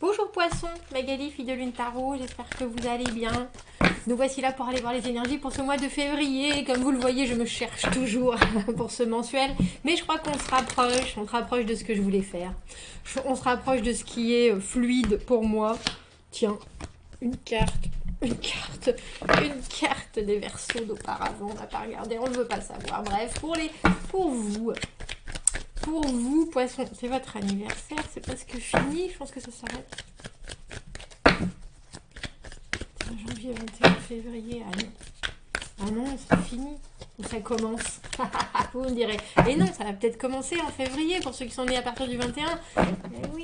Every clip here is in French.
Bonjour Poisson, Magali, fille de Lune Tarot, j'espère que vous allez bien. Nous voici là pour aller voir les énergies pour ce mois de février. Comme vous le voyez, je me cherche toujours pour ce mensuel. Mais je crois qu'on on se rapproche de ce que je voulais faire. On se rapproche de ce qui est fluide pour moi. Tiens, une carte des versos d'auparavant. On n'a pas regardé, on ne veut pas savoir. Bref, pour vous, Poisson, c'est votre anniversaire, c'est presque fini, je pense que ça s'arrête. Janvier, 21 février, ah non, c'est fini, ou ça commence, vous me direz. Et non, ça va peut-être commencer en février pour ceux qui sont nés à partir du 21. Eh oui,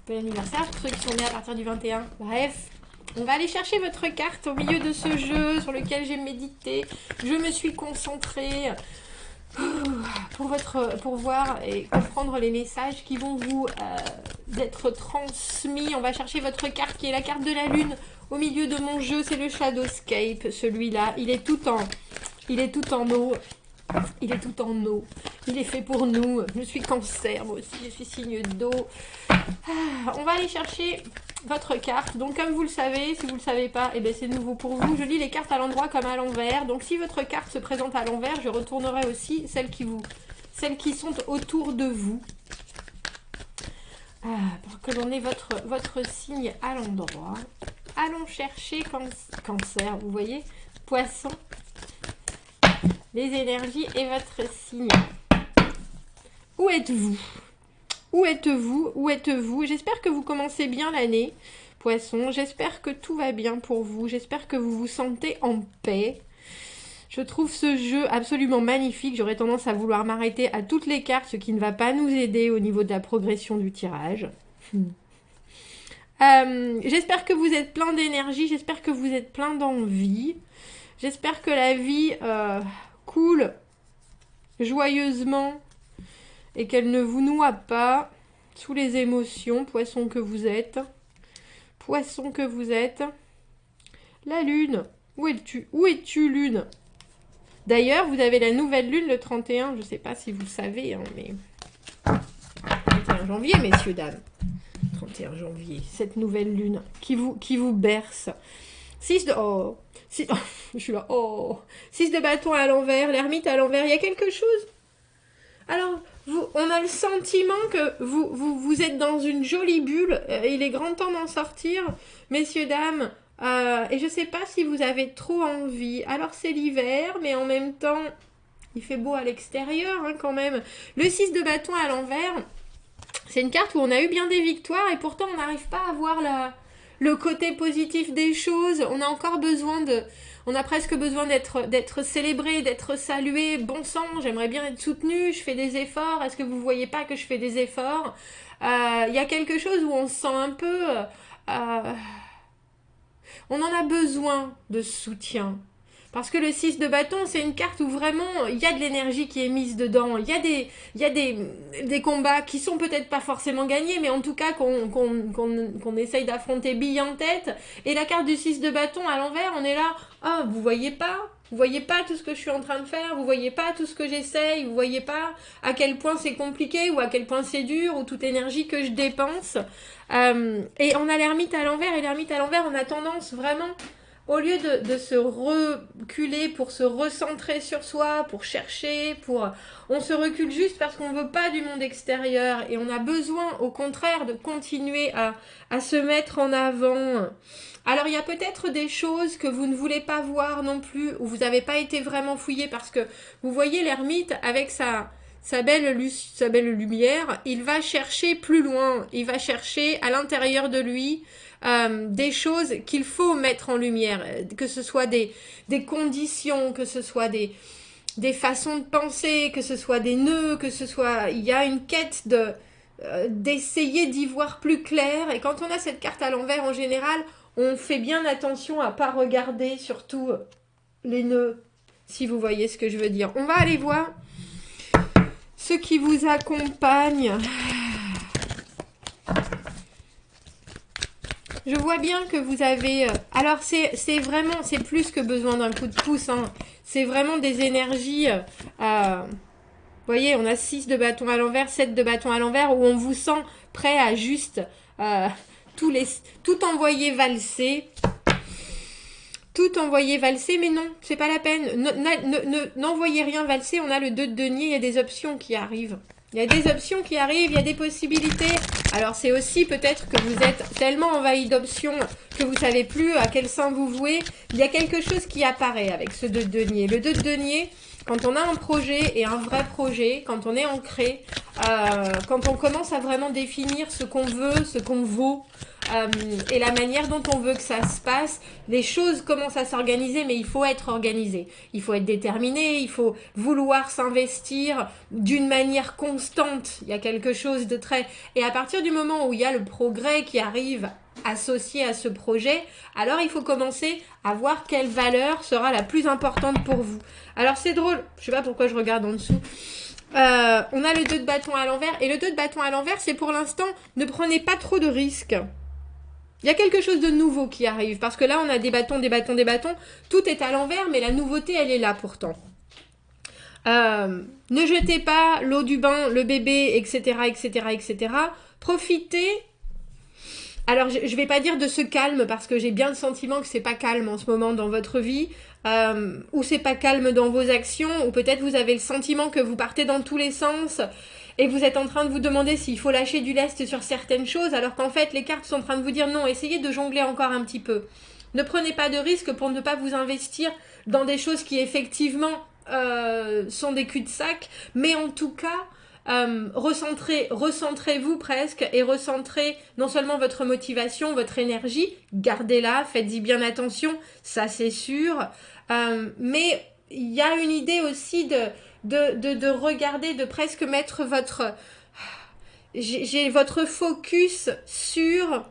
bon anniversaire pour ceux qui sont nés à partir du 21. Bref, on va aller chercher votre carte au milieu de ce jeu sur lequel j'ai médité. Je me suis concentrée pour voir et comprendre les messages qui vont vous être transmis. On va chercher votre carte qui est la carte de la lune au milieu de mon jeu. C'est le Shadowscape, celui-là. Il est tout en eau. Il est tout en eau. Il est fait pour nous. Je suis Cancer, moi aussi. Je suis signe d'eau. On va aller chercher votre carte. Donc comme vous le savez, si vous ne le savez pas, eh bien, c'est nouveau pour vous. Je lis les cartes à l'endroit comme à l'envers. Donc si votre carte se présente à l'envers, je retournerai aussi celles qui sont autour de vous. Pour que l'on ait votre signe à l'endroit. Allons chercher Cancer, vous voyez, Poisson, les énergies et votre signe. Où êtes-vous ? Où êtes-vous ? Où êtes-vous ? J'espère que vous commencez bien l'année, Poisson. J'espère que tout va bien pour vous. J'espère que vous vous sentez en paix. Je trouve ce jeu absolument magnifique. J'aurais tendance à vouloir m'arrêter à toutes les cartes, ce qui ne va pas nous aider au niveau de la progression du tirage. J'espère que vous êtes plein d'énergie. J'espère que vous êtes plein d'envie. J'espère que la vie coule joyeusement et qu'elle ne vous noie pas sous les émotions, Poisson que vous êtes. Poisson que vous êtes. La lune. Où es-tu, lune ? D'ailleurs, vous avez la nouvelle lune le 31. Je ne sais pas si vous savez, hein, mais... 31 janvier, messieurs, dames. 31 janvier, cette nouvelle lune qui vous berce. 6 de... Oh, je suis là. Oh, 6 de bâton à l'envers, l'ermite à l'envers. Il y a quelque chose. Alors, on a le sentiment que vous êtes dans une jolie bulle. Il est grand temps d'en sortir, messieurs, dames. Et je ne sais pas si vous avez trop envie. Alors, c'est l'hiver, mais en même temps, il fait beau à l'extérieur, hein, quand même. Le 6 de bâton à l'envers, c'est une carte où on a eu bien des victoires et pourtant, on n'arrive pas à voir le côté positif des choses. On a encore besoin on a presque besoin d'être célébré, d'être salué. Bon sang, j'aimerais bien être soutenu, je fais des efforts. Est-ce que vous ne voyez pas que je fais des efforts ? Y a quelque chose où on se sent un peu... on en a besoin de soutien. Parce que le 6 de bâton, c'est une carte où vraiment, il y a de l'énergie qui est mise dedans. Il y a des combats qui sont peut-être pas forcément gagnés, mais en tout cas qu'on essaye d'affronter bille en tête. Et la carte du 6 de bâton à l'envers, on est là, vous voyez pas tout ce que je suis en train de faire, vous voyez pas tout ce que j'essaye, vous voyez pas à quel point c'est compliqué, ou à quel point c'est dur, ou toute énergie que je dépense. Et on a l'ermite à l'envers, et l'ermite à l'envers, on a tendance vraiment... Au lieu de se reculer pour se recentrer sur soi, pour chercher, on se recule juste parce qu'on ne veut pas du monde extérieur et on a besoin au contraire de continuer à se mettre en avant. Alors il y a peut-être des choses que vous ne voulez pas voir non plus, ou vous n'avez pas été vraiment fouillé parce que vous voyez l'ermite avec sa belle lumière, il va chercher plus loin, il va chercher à l'intérieur de lui des choses qu'il faut mettre en lumière, que ce soit des conditions, que ce soit des façons de penser, que ce soit des nœuds, que ce soit... Il y a une quête d'essayer d'y voir plus clair, et quand on a cette carte à l'envers, en général, on fait bien attention à ne pas regarder surtout les nœuds, si vous voyez ce que je veux dire. On va aller voir ceux qui vous accompagnent. Je vois bien que vous avez... Alors, c'est vraiment... C'est plus que besoin d'un coup de pouce. Hein. C'est vraiment des énergies voyez, on a 6 de bâton à l'envers, 7 de bâton à l'envers, où on vous sent prêt à juste euh, tout envoyer valser. Tout envoyer valser, mais non, c'est pas la peine. N'envoyez rien valser, on a le 2 de denier, il y a des options qui arrivent. Il y a des options qui arrivent, il y a des possibilités. Alors c'est aussi peut-être que vous êtes tellement envahi d'options que vous savez plus à quel sein vous vouez. Il y a quelque chose qui apparaît avec ce 2 de denier. Le 2 de denier, quand on a un projet et un vrai projet, quand on est ancré, quand on commence à vraiment définir ce qu'on veut, ce qu'on vaut, et la manière dont on veut que ça se passe, les choses commencent à s'organiser, mais il faut être organisé. Il faut être déterminé, il faut vouloir s'investir d'une manière constante. Il y a quelque chose de très... Et à partir du moment où il y a le progrès qui arrive associé à ce projet, alors il faut commencer à voir quelle valeur sera la plus importante pour vous. Alors c'est drôle, je sais pas pourquoi je regarde en dessous. On a le 2 de bâton à l'envers, et le 2 de bâton à l'envers, c'est pour l'instant, ne prenez pas trop de risques. Il y a quelque chose de nouveau qui arrive, parce que là, on a des bâtons, des bâtons, des bâtons. Tout est à l'envers, mais la nouveauté, elle est là pourtant. Ne jetez pas l'eau du bain, le bébé, etc., etc., etc. Profitez. Alors, je ne vais pas dire de ce calme, parce que j'ai bien le sentiment que c'est pas calme en ce moment dans votre vie, ou c'est pas calme dans vos actions, ou peut-être vous avez le sentiment que vous partez dans tous les sens, et vous êtes en train de vous demander s'il faut lâcher du lest sur certaines choses, alors qu'en fait, les cartes sont en train de vous dire non, essayez de jongler encore un petit peu. Ne prenez pas de risques pour ne pas vous investir dans des choses qui effectivement sont des cul-de-sac, mais en tout cas, recentrez-vous presque et recentrez non seulement votre motivation, votre énergie, gardez-la, faites-y bien attention, ça c'est sûr, mais il y a une idée aussi de regarder, de presque mettre j'ai votre focus sur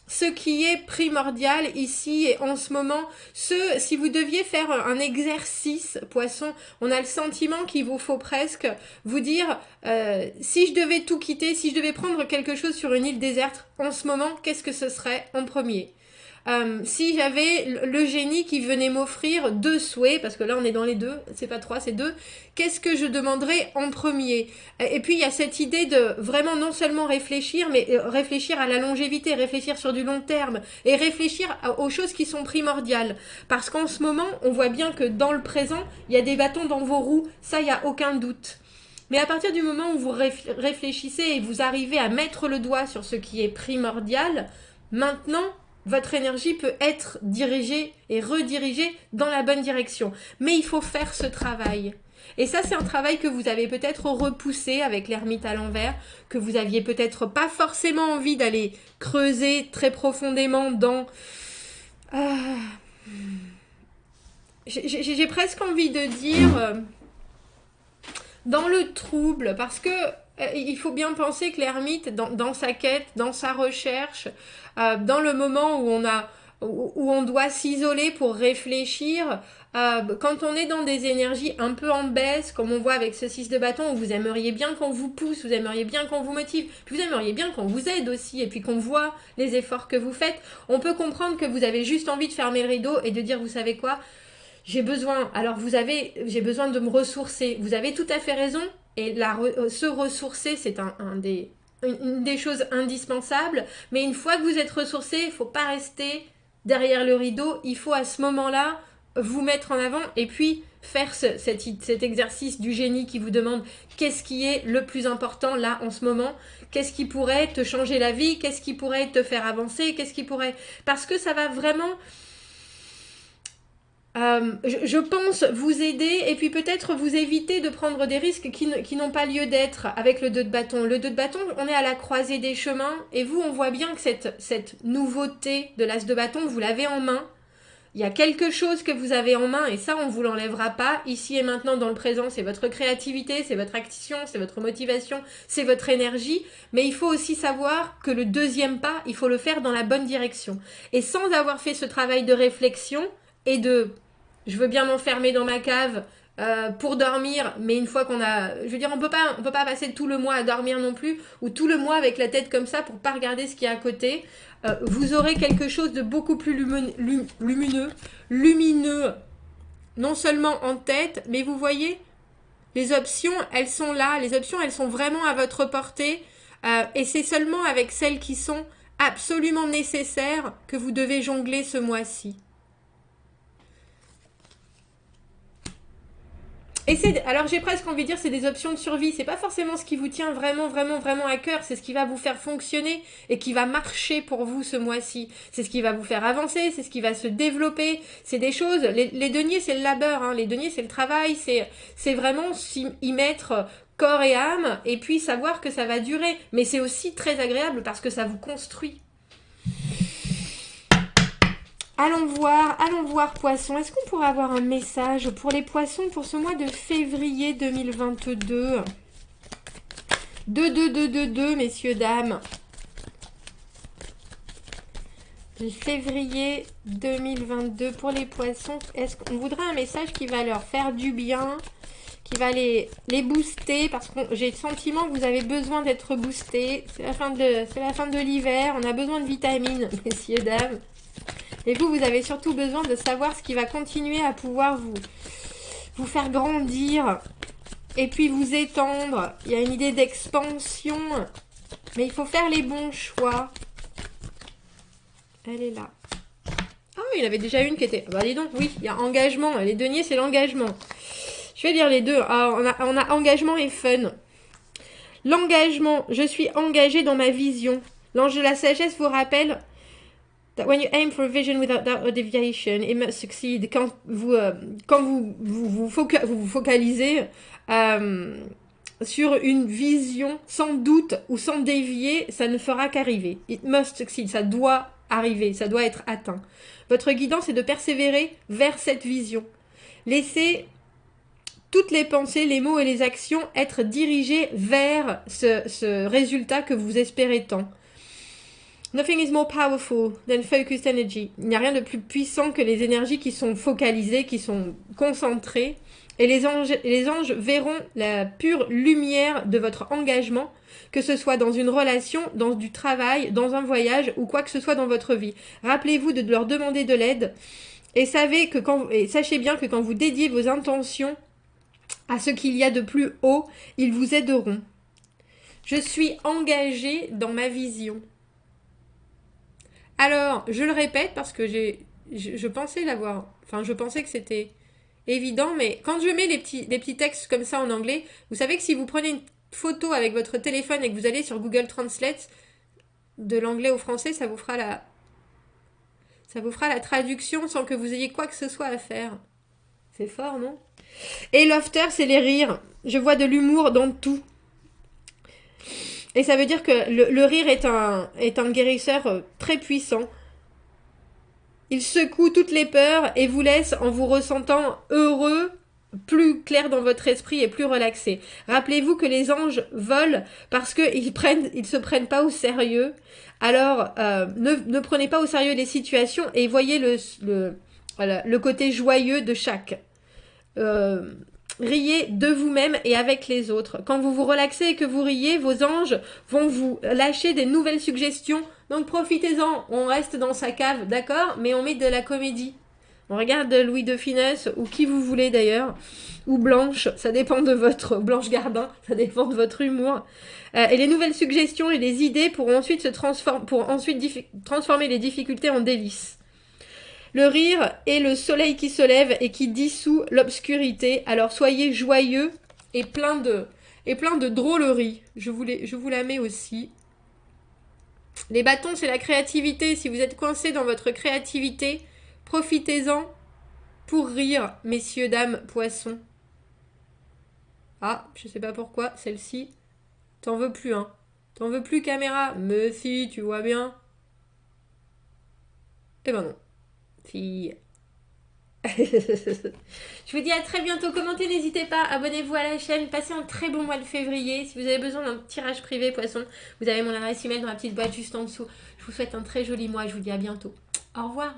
ce qui est primordial ici et en ce moment. Si vous deviez faire un exercice, poisson, on a le sentiment qu'il vous faut presque vous dire, si je devais tout quitter, si je devais prendre quelque chose sur une île déserte en ce moment, qu'est-ce que ce serait en premier ? Si j'avais le génie qui venait m'offrir 2 souhaits, parce que là on est dans les 2, c'est pas 3, c'est 2, qu'est-ce que je demanderais en premier ? Et puis il y a cette idée de vraiment non seulement réfléchir, mais réfléchir à la longévité, réfléchir sur du long terme, et réfléchir aux choses qui sont primordiales. Parce qu'en ce moment, on voit bien que dans le présent, il y a des bâtons dans vos roues, ça il n'y a aucun doute. Mais à partir du moment où vous réfléchissez et vous arrivez à mettre le doigt sur ce qui est primordial, maintenant, votre énergie peut être dirigée et redirigée dans la bonne direction. Mais il faut faire ce travail. Et ça, c'est un travail que vous avez peut-être repoussé avec l'ermite à l'envers, que vous aviez peut-être pas forcément envie d'aller creuser très profondément dans... J'ai presque envie de dire... dans le trouble, parce que il faut bien penser que l'ermite, dans sa quête, dans sa recherche, dans le moment où on doit s'isoler pour réfléchir, quand on est dans des énergies un peu en baisse, comme on voit avec ce 6 de bâton, où vous aimeriez bien qu'on vous pousse, vous aimeriez bien qu'on vous motive, puis vous aimeriez bien qu'on vous aide aussi, et puis qu'on voit les efforts que vous faites, on peut comprendre que vous avez juste envie de fermer le rideau et de dire, vous savez quoi ? J'ai besoin de me ressourcer. Vous avez tout à fait raison. Et se ressourcer, c'est une des choses indispensables. Mais une fois que vous êtes ressourcé, il ne faut pas rester derrière le rideau. Il faut à ce moment-là vous mettre en avant et puis faire cet exercice du génie qui vous demande qu'est-ce qui est le plus important là en ce moment, qu'est-ce qui pourrait te changer la vie, qu'est-ce qui pourrait te faire avancer, parce que ça va vraiment... je pense vous aider et puis peut-être vous éviter de prendre des risques qui n'ont pas lieu d'être avec le 2 de bâton. Le 2 de bâton, on est à la croisée des chemins et vous, on voit bien que cette nouveauté de l'as de bâton, vous l'avez en main. Il y a quelque chose que vous avez en main et ça, on ne vous l'enlèvera pas. Ici et maintenant, dans le présent, c'est votre créativité, c'est votre action, c'est votre motivation, c'est votre énergie. Mais il faut aussi savoir que le deuxième pas, il faut le faire dans la bonne direction. Et sans avoir fait ce travail de réflexion, et je veux bien m'enfermer dans ma cave pour dormir, mais une fois je veux dire, on peut pas passer tout le mois à dormir non plus, ou tout le mois avec la tête comme ça pour pas regarder ce qu'il y a à côté. Vous aurez quelque chose de beaucoup plus lumineux, non seulement en tête, mais vous voyez, Les options, elles sont là. Les options, elles sont vraiment à votre portée. Et c'est seulement avec celles qui sont absolument nécessaires que vous devez jongler ce mois-ci. Et alors j'ai presque envie de dire c'est des options de survie, c'est pas forcément ce qui vous tient vraiment à cœur, c'est ce qui va vous faire fonctionner et qui va marcher pour vous ce mois-ci. C'est ce qui va vous faire avancer, c'est ce qui va se développer, c'est des choses, les deniers c'est le labeur, hein. Les deniers c'est le travail, c'est vraiment y mettre corps et âme et puis savoir que ça va durer. Mais c'est aussi très agréable parce que ça vous construit. Allons voir poissons. Est-ce qu'on pourrait avoir un message pour les poissons pour ce mois de février 2022 2, messieurs, dames. Février 2022 pour les poissons. Est-ce qu'on voudrait un message qui va leur faire du bien, qui va les booster, parce que j'ai le sentiment que vous avez besoin d'être boostés. C'est la fin de l'hiver, on a besoin de vitamines, messieurs, dames. Et vous avez surtout besoin de savoir ce qui va continuer à pouvoir vous faire grandir et puis vous étendre. Il y a une idée d'expansion, mais il faut faire les bons choix. Elle est là. Ah oui, il y en avait déjà une qui était... Bah dis donc, oui, il y a engagement. Les deniers, c'est l'engagement. Je vais lire les deux. Ah, on a engagement et fun. L'engagement, je suis engagée dans ma vision. L'ange de la sagesse vous rappelle... that when you aim for a vision without doubt or deviation, it must succeed. Quand vous focalisez sur une vision sans doute ou sans dévier, ça ne fera qu'arriver. It must succeed, ça doit arriver, ça doit être atteint. Votre guidance est de persévérer vers cette vision. Laissez toutes les pensées, les mots et les actions être dirigés vers ce résultat que vous espérez tant. Nothing is more powerful than focused energy. Il n'y a rien de plus puissant que les énergies qui sont focalisées, qui sont concentrées. Et les anges verront la pure lumière de votre engagement, que ce soit dans une relation, dans du travail, dans un voyage ou quoi que ce soit dans votre vie. Rappelez-vous de leur demander de l'aide et sachez bien que quand vous dédiez vos intentions à ce qu'il y a de plus haut, ils vous aideront. Je suis engagée dans ma vision. Alors, je le répète parce que je pensais l'avoir... Enfin, je pensais que c'était évident, mais quand je mets les petits textes comme ça en anglais, vous savez que si vous prenez une photo avec votre téléphone et que vous allez sur Google Translate, de l'anglais au français, ça vous fera la traduction sans que vous ayez quoi que ce soit à faire. C'est fort, non? Et laughter, c'est les rires. Je vois de l'humour dans tout. Et ça veut dire que le rire est un guérisseur très puissant. Il secoue toutes les peurs et vous laisse en vous ressentant heureux, plus clair dans votre esprit et plus relaxé. Rappelez-vous que les anges volent parce qu'ils se prennent pas au sérieux. Alors, ne prenez pas au sérieux les situations et voyez le côté joyeux de chaque. Riez de vous-même et avec les autres. Quand vous vous relaxez et que vous riez, vos anges vont vous lâcher des nouvelles suggestions. Donc profitez-en. On reste dans sa cave, d'accord? Mais on met de la comédie. On regarde Louis de Funès ou qui vous voulez d'ailleurs. Ou Blanche, ça dépend de votre... Blanche Gardin, ça dépend de votre humour. Et les nouvelles suggestions et les idées pourront ensuite transformer les difficultés en délices. Le rire est le soleil qui se lève et qui dissout l'obscurité. Alors soyez joyeux et plein de drôleries. Je vous la mets aussi. Les bâtons, c'est la créativité. Si vous êtes coincé dans votre créativité, profitez-en pour rire, messieurs, dames, poissons. Ah, je sais pas pourquoi, celle-ci, t'en veux plus, hein. T'en veux plus, caméra? Mais si, tu vois bien. Eh ben non. Si. Je vous dis à très bientôt. Commentez, n'hésitez pas. Abonnez-vous à la chaîne. Passez un très bon mois de février. Si vous avez besoin d'un tirage privé, poisson, vous avez mon adresse email dans la petite boîte juste en dessous. Je vous souhaite un très joli mois. Je vous dis à bientôt. Au revoir.